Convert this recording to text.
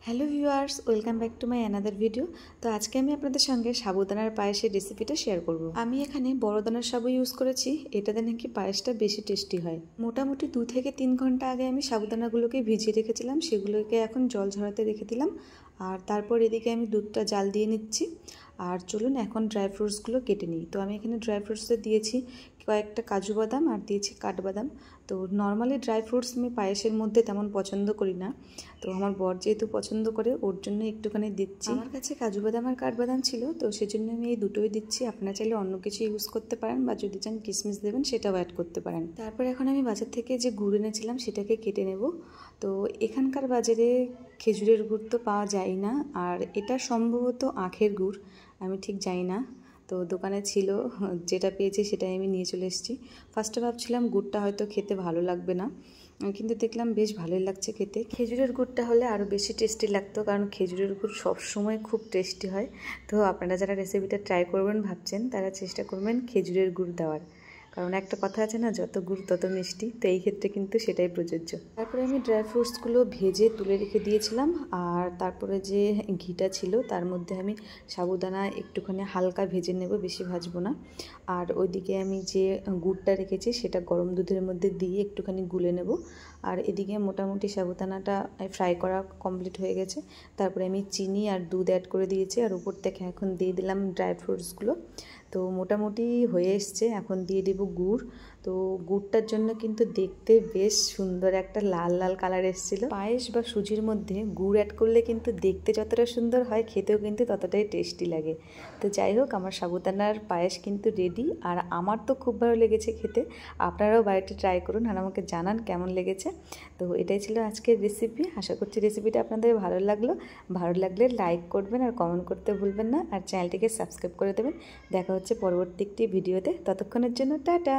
Hello viewers, welcome back to my another video. তো আজকে আমি আপনাদের সঙ্গে সাবুদানার পায়েসের রেসিপিটা শেয়ার করব। আমি এখানে বড় দানার সাবু ইউজ করেছি, এটাতে নাকি পায়েসটা বেশি টেস্টি হয়। মোটামুটি 2 থেকে 3 ঘন্টা আগে আমি সাবুদানাগুলোকে ভিজিয়ে রেখেছিলাম, সেগুলোকে এখন জল ঝরাতে রেখে দিলাম। আর তারপর এদিকে আমি দুধটা জাল দিয়ে নিচ্ছি। আর চলুন এখন ড্রাই ফ্রুটসগুলো কেটে নিই। তো আমি এখানে ড্রাই ফ্রুটসে দিয়েছি কয়েকটা কাজু বাদাম আর দিয়েছি কাঠবাদাম। তো নর্মালি ড্রাই ফ্রুটস আমি পায়েসের মধ্যে তেমন পছন্দ করি না, তো আমার বর যেহেতু পছন্দ করে ওর জন্য একটুখানি দিচ্ছি। আমার কাছে কাজু বাদাম আর কাঠবাদাম ছিল, তো সেজন্য আমি এই দুটোই দিচ্ছি। আপনারা চাইলে অন্য কিছু ইউজ করতে পারেন, বা যদি চান কিশমিশ দেবেন সেটাও অ্যাড করতে পারেন। তারপর এখন আমি বাজার থেকে যে গুড় এনেছিলাম সেটাকে কেটে নেব। তো এখানকার বাজারে খেজুরের গুড় তো পাওয়া যায় না, আর এটা সম্ভবত আখের গুড়, আমি ঠিক জানি না। তো দোকানে ছিল, যেটা পেয়েছি সেটাই আমি নিয়ে চলে এসেছি। ফার্স্টে ভাবছিলাম গুড়টা হয়তো খেতে ভালো লাগবে না, কিন্তু দেখলাম বেশ ভালোই লাগছে খেতে। খেজুরের গুড়টা হলে আরও বেশি টেস্টি লাগতো, কারণ খেজুরের গুড় সবসময় খুব টেস্টি হয়। তো আপনারা যারা রেসিপিটা ট্রাই করবেন ভাবছেন, তারা চেষ্টা করবেন খেজুরের গুড় দেওয়ার, কারণ একটা কথা আছে না, যত গুড় তত মিষ্টি। তো এই ক্ষেত্রে কিন্তু সেটাই প্রযোজ্য। তারপরে আমি ড্রাই ফ্রুটসগুলো ভেজে তুলে রেখে দিয়েছিলাম, আর তারপরে যে ঘিটা ছিল তার মধ্যে আমি সাবুদানা একটুখানি হালকা ভেজে নেব, বেশি ভাজবো না। আর ওইদিকে আমি যে গুড়টা রেখেছি সেটা গরম দুধের মধ্যে দিয়ে একটুখানি গুলে নেব। আর এদিকে মোটামুটি সাবুদানাটা ফ্রাই করা কমপ্লিট হয়ে গেছে। তারপরে আমি চিনি আর দুধ অ্যাড করে দিয়েছি, আর উপর থেকে এখন দিয়ে দিলাম ড্রাই ফ্রুটসগুলো। তো মোটামুটি হয়ে এসছে, এখন দিয়ে দেব গুড়। তো গুড়টার জন্য কিন্তু দেখতে বেশ সুন্দর একটা লাল লাল কালার এসেছিল। পায়েস বা সুজির মধ্যে গুড় অ্যাড করলে কিন্তু দেখতে যতটা সুন্দর হয়, খেতেও কিন্তু ততটাই টেস্টি লাগে। তো যাই হোক, আমার সাবুদানার পায়েস কিন্তু রেডি, আর আমার তো খুব ভালো লেগেছে খেতে। আপনারাও বাড়িতে ট্রাই করুন আর আমাকে জানান কেমন লেগেছে। তো এটাই ছিল আজকের রেসিপি। আশা করছি রেসিপিটা আপনাদের ভালো লাগলো। ভালো লাগলে লাইক করবেন আর কমেন্ট করতে ভুলবেন না, আর চ্যানেলটিকে সাবস্ক্রাইব করে দেবেন। দেখা হচ্ছে পরবর্তী একটি ভিডিওতে। ততক্ষণের জন্য টাটা।